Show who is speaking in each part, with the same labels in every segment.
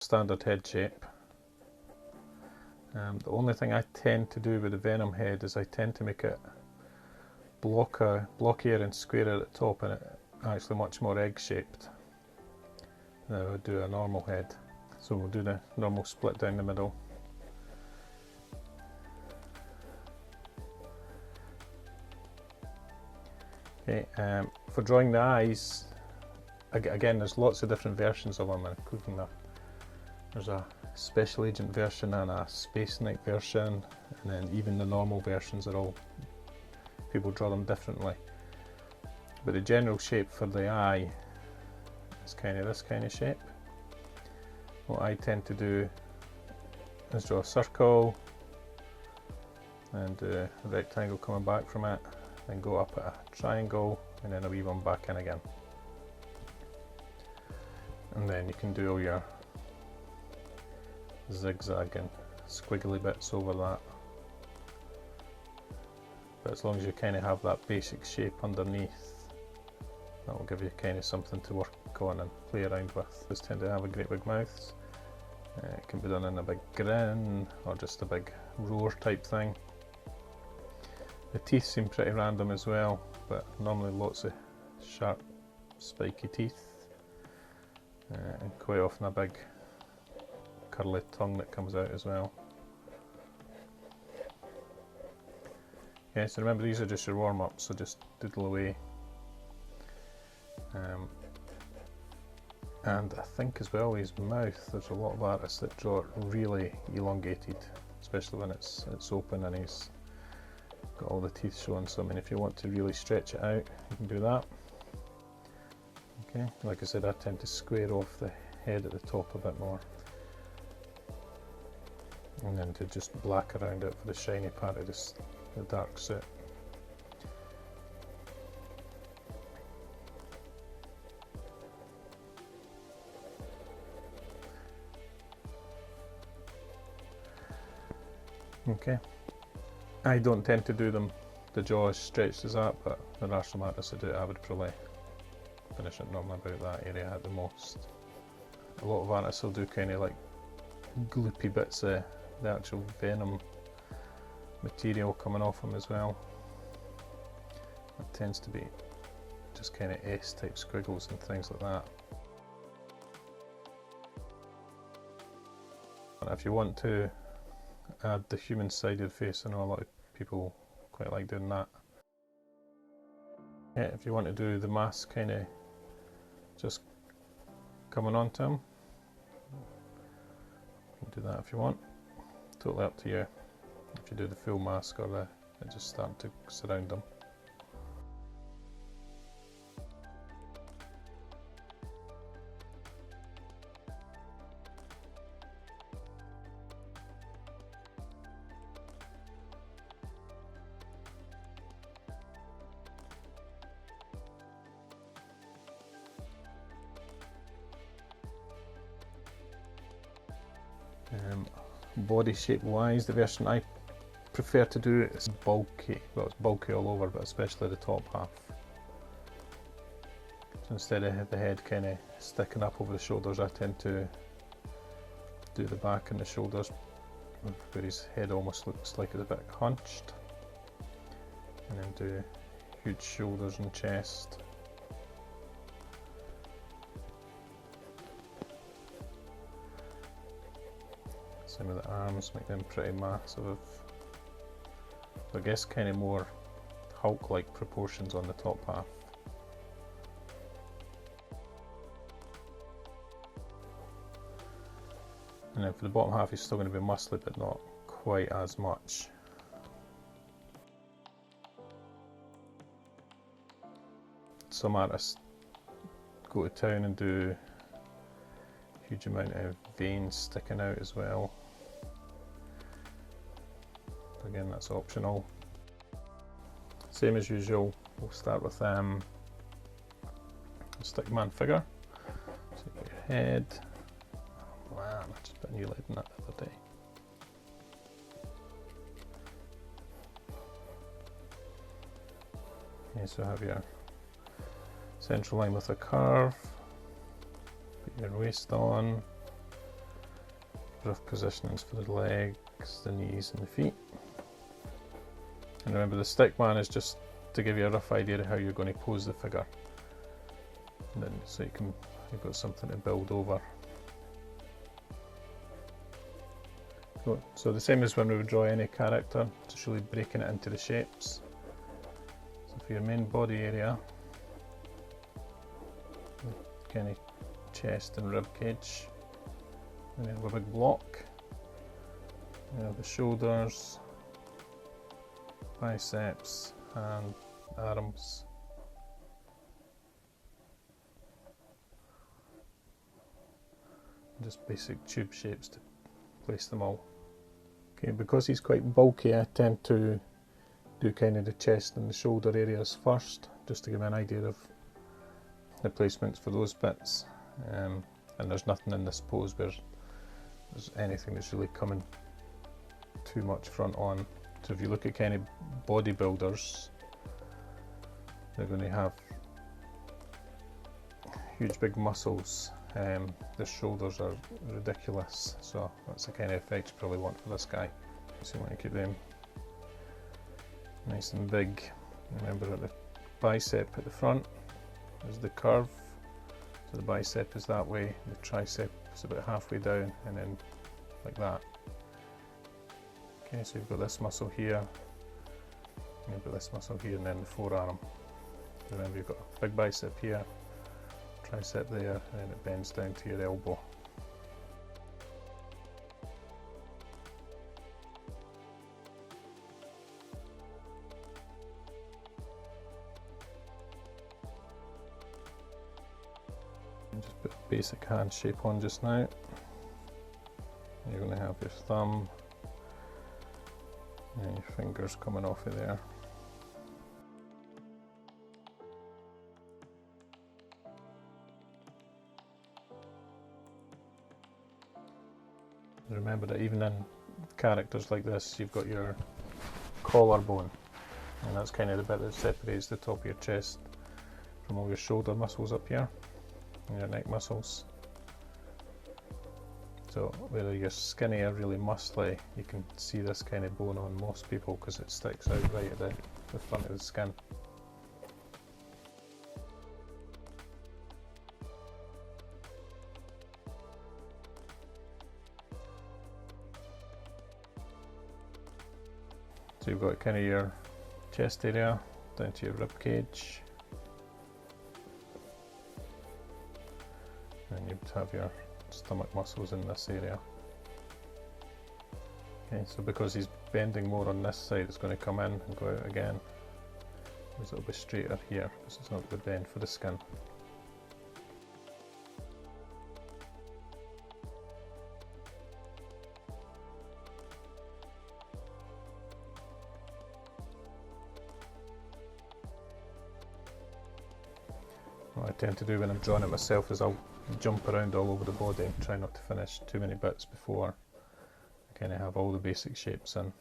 Speaker 1: standard head shape. The only thing I tend to do with the Venom head is I tend to make it blockier and squarer at the top, and it actually much more egg shaped than I would do a normal head. So we'll do the normal split down the middle. Okay, for drawing the eyes, again there's lots of different versions of them, including there's a special agent version and a Space Knight version, and then even the normal versions are all, people draw them differently. But the general shape for the eye is kind of this kind of shape. What I tend to do is draw a circle and do a rectangle coming back from it, then go up at a triangle and then a wee one back in again. And then you can do all your zigzag and squiggly bits over that. But as long as you kind of have that basic shape underneath, that will give you kind of something to work on and play around with. These tend to have a great big mouths. It can be done in a big grin or just a big roar type thing. The teeth seem pretty random as well, but normally lots of sharp spiky teeth, and quite often a big curly tongue that comes out as well. Okay, so remember these are just your warm-ups, so just doodle away. And I think as well his mouth, there's a lot of artists that draw it really elongated, especially when it's open and he's got all the teeth showing. So I mean, if you want to really stretch it out, you can do that. Okay, like I said, I tend to square off the head at the top a bit more, and then to just black around it for the shiny part of the dark suit. Okay, I don't tend to do the jaw as stretched as that, but there are some artists that do it. I would probably finish it normally about that area at the most. A lot of artists will do kind of like gloopy bits of the actual Venom material coming off them as well. It tends to be just kind of S type squiggles and things like that. But if you want to add the human side of the face, I know a lot of people quite like doing that. Yeah, if you want to do the mask kind of just coming onto him, you can do that if you want. Totally up to you. If you do the full mask or it just starting to surround them. Body shape wise, the version I prefer to do is bulky. Well, it's bulky all over, but especially the top half. So instead of the head kind of sticking up over the shoulders, I tend to do the back and the shoulders where his head almost looks like it's a bit hunched, and then do huge shoulders and chest. Same with the arms, make them pretty massive. I guess kind of more Hulk-like proportions on the top half. And then for the bottom half, he's still going to be muscly, but not quite as much. Some artists go to town and do a huge amount of veins sticking out as well. Again, that's optional. Same as usual, we'll start with a stickman figure. So you've got your head. Oh man, I just put a new lid in that the other day. Okay, so have your central line with a curve, put your waist on, rough positionings for the legs, the knees and the feet. And remember, the stick man is just to give you a rough idea of how you're going to pose the figure. And then so you've got something to build over. So the same as when we would draw any character, just really breaking it into the shapes. So for your main body area, kind of chest and rib cage, and then have a big block. You have the shoulders, biceps and arms. Just basic tube shapes to place them all. Okay, because he's quite bulky, I tend to do kind of the chest and the shoulder areas first, just to give me an idea of the placements for those bits. And there's nothing in this pose where there's anything that's really coming too much front on. So if you look at kind of bodybuilders, they're going to have huge big muscles. The shoulders are ridiculous, so that's the kind of effect you probably want for this guy. So you want to keep them nice and big. Remember, at the bicep at the front is the curve, so the bicep is that way, the tricep is about halfway down, and then like that. Okay, so you've got this muscle here, and you've got this muscle here, and then the forearm. Remember, you've got a big bicep here, tricep there, and then it bends down to your elbow. And just put a basic hand shape on just now. You're going to have your thumb and your fingers coming off of there. Remember that even in characters like this, you've got your collarbone, and that's kind of the bit that separates the top of your chest from all your shoulder muscles up here and your neck muscles. So whether you're skinny or really muscly, you can see this kind of bone on most people because it sticks out right at the front of the skin. So you've got kind of your chest area down to your rib cage, and you'd have your stomach muscles in this area. Okay, so because he's bending more on this side, it's going to come in and go out again. Whereas it'll be straighter here because it's not going to bend for the skin. What I tend to do when I'm drawing it myself is I'll jump around all over the body and try not to finish too many bits before I kind of have all the basic shapes in.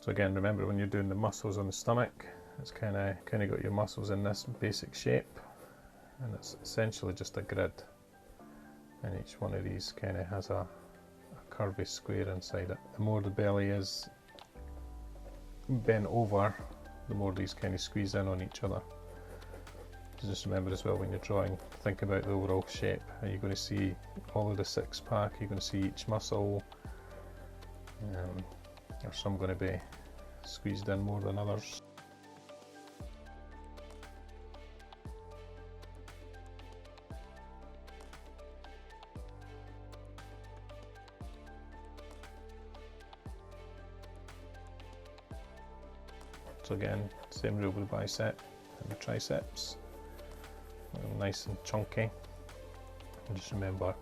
Speaker 1: So again, remember when you're doing the muscles on the stomach, it's kind of got your muscles in this basic shape, and it's essentially just a grid, and each one of these kind of has a curvy square inside it. The more the belly is bent over, the more these kind of squeeze in on each other. Just remember as well, when you're drawing, think about the overall shape. Are you going to see all of the six pack? Are you going to see each muscle? Are some going to be squeezed in more than others? So again, same rule with the bicep and the triceps. Nice and chunky. And just remember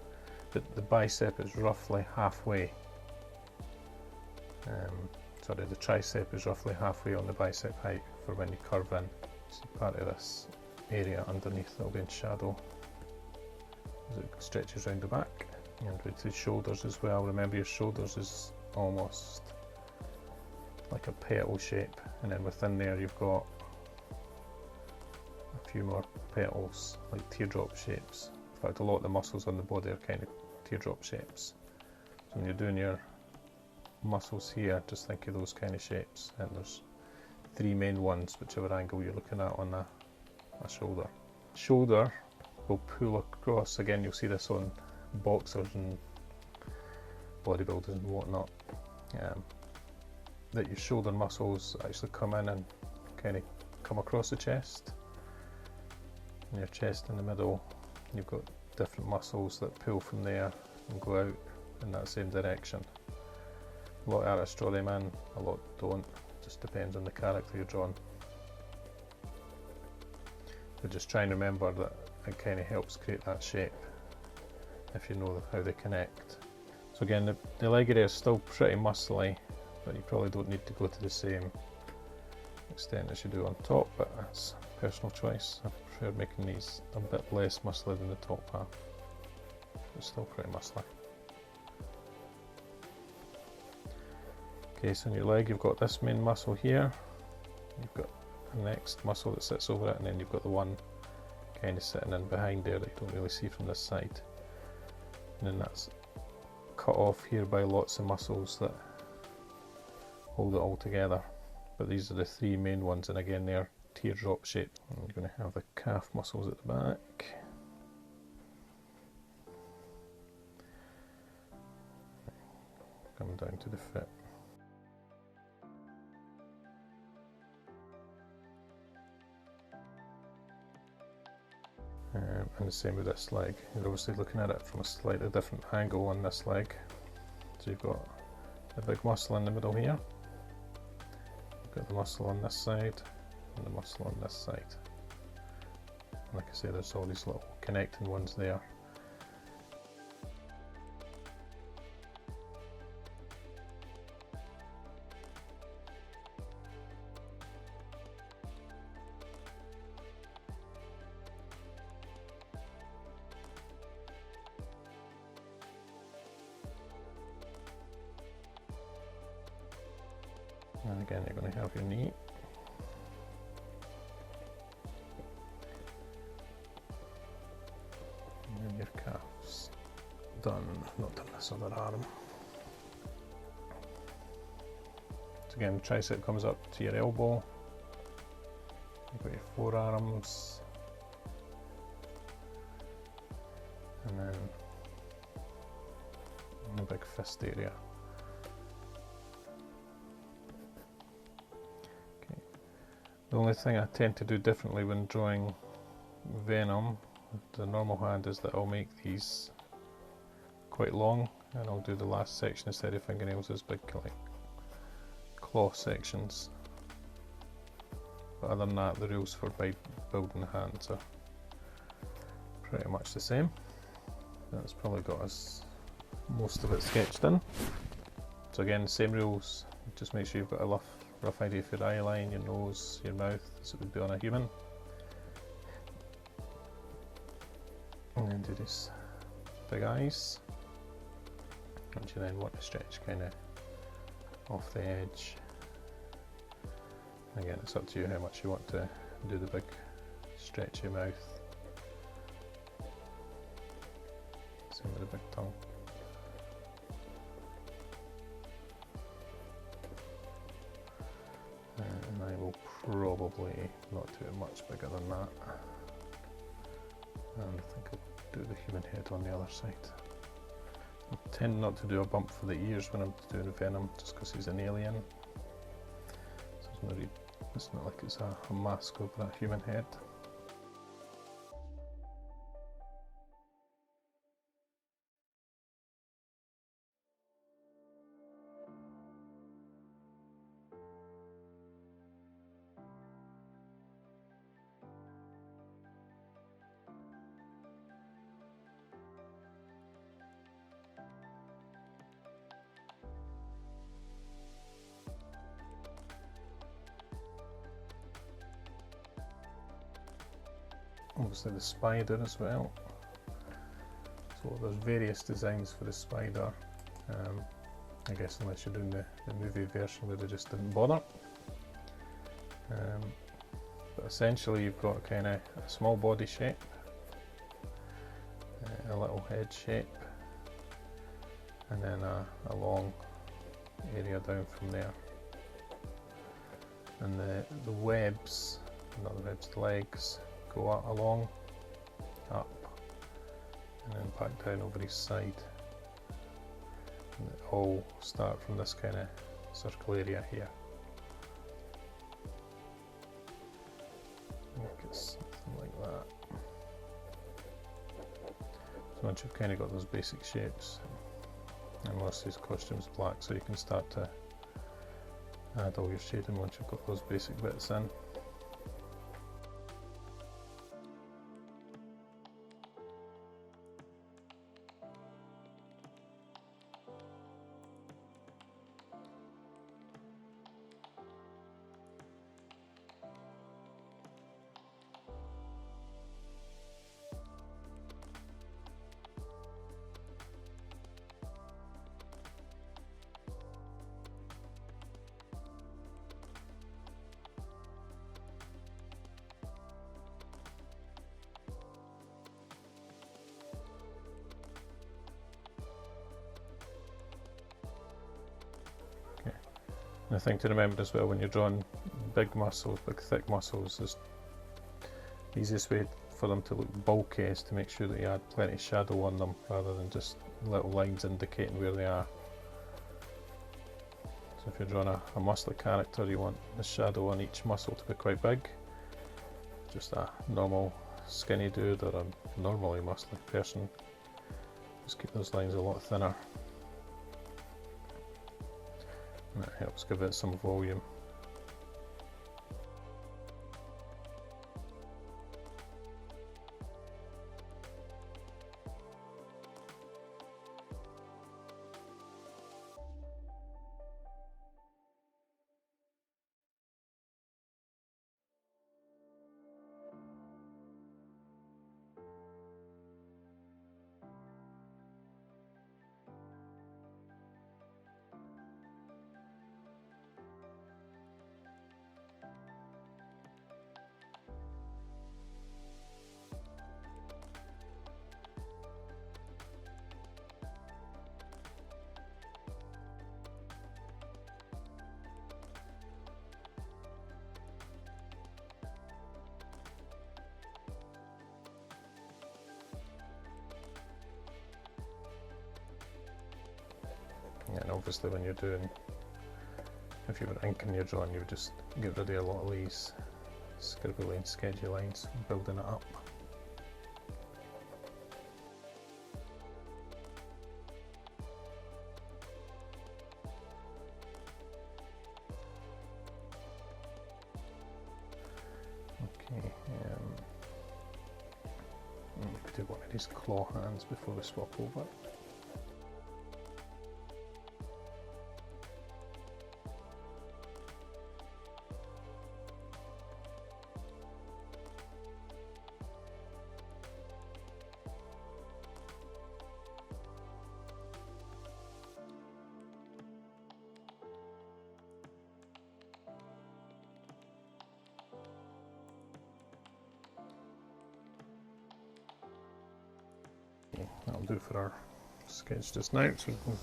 Speaker 1: that the bicep is roughly halfway. Sorry, the tricep is roughly halfway on the bicep height for when you curve in. So part of this area underneath that will be in shadow as it stretches around the back. And with the shoulders as well, remember your shoulders is almost like a petal shape, and then within there you've got a few more petals, like teardrop shapes. In fact, a lot of the muscles on the body are kind of teardrop shapes. So when you're doing your muscles here, just think of those kind of shapes, and there's three main ones, whichever angle you're looking at on a shoulder. Shoulder will pull across, again you'll see this on boxers and bodybuilders and whatnot, that your shoulder muscles actually come in and kind of come across the chest, and your chest in the middle, you've got different muscles that pull from there and go out in that same direction. A lot of artists draw them in, a lot don't, just depends on the character you're drawing. But just try and remember that it kind of helps create that shape if you know how they connect. So again, the leg area is still pretty muscly, but you probably don't need to go to the same extent as you do on top, but that's personal choice. I prefer making these a bit less muscly than the top half. It's still pretty muscly. Okay, so on your leg you've got this main muscle here, you've got the next muscle that sits over it, and then you've got the one kind of sitting in behind there that you don't really see from this side. And then that's cut off here by lots of muscles that hold it all together. But these are the three main ones, and again they're teardrop shaped. I'm going to have the calf muscles at the back. Coming down to the foot. And the same with this leg. You're obviously looking at it from a slightly different angle on this leg. So you've got the big muscle in the middle here, you've got the muscle on this side, and the muscle on this side. And like I say, there's all these little connecting ones there. And again, you're going to have your knee. And then your calves. Done. Not done this other arm. So again, the tricep comes up to your elbow. You've got your forearms. And then the big fist area. The only thing I tend to do differently when drawing Venom, the normal hand, is that I'll make these quite long, and I'll do the last section instead of fingernails as big like claw sections. But other than that, the rules for building the hands are pretty much the same. That's probably got us most of it sketched in. So again, same rules, just make sure you've got a rough idea for your eye line, your nose, your mouth, as it would be on a human. And then do these big eyes, which you then want to stretch kind of off the edge. Again, it's up to you how much you want to do the big stretchy mouth. Same with the big tongue. And I will probably not do it much bigger than that. And I think I'll do the human head on the other side. I tend not to do a bump for the ears when I'm doing Venom, just because he's an alien. So it's not like it's a mask over a human head. Obviously the spider as well. So there's various designs for the spider. I guess unless you're doing the movie version where they just didn't bother. But essentially you've got kind of a small body shape, a little head shape, and then a long area down from there. And the webs, not the webs, the legs go along, up, and then back down over each side. And they all start from this kind of circle area here. Make it something like that. So once you've kind of got those basic shapes, and most of these costumes are black, so you can start to add all your shading once you've got those basic bits in. And the thing to remember as well when you're drawing big muscles, big thick muscles, is the easiest way for them to look bulky is to make sure that you add plenty of shadow on them rather than just little lines indicating where they are. So if you're drawing a muscly character, you want the shadow on each muscle to be quite big. Just a normal skinny dude or a normally muscly person, just keep those lines a lot thinner. And that helps give it some volume. And obviously when you're doing, if you were inking your drawing, you would just get rid of a lot of these scribbly and sketchy lines, building it up. Okay, we could do one of these claw hands before we swap over. That'll do for our sketch just now, so we can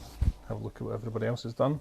Speaker 1: have a look at what everybody else has done.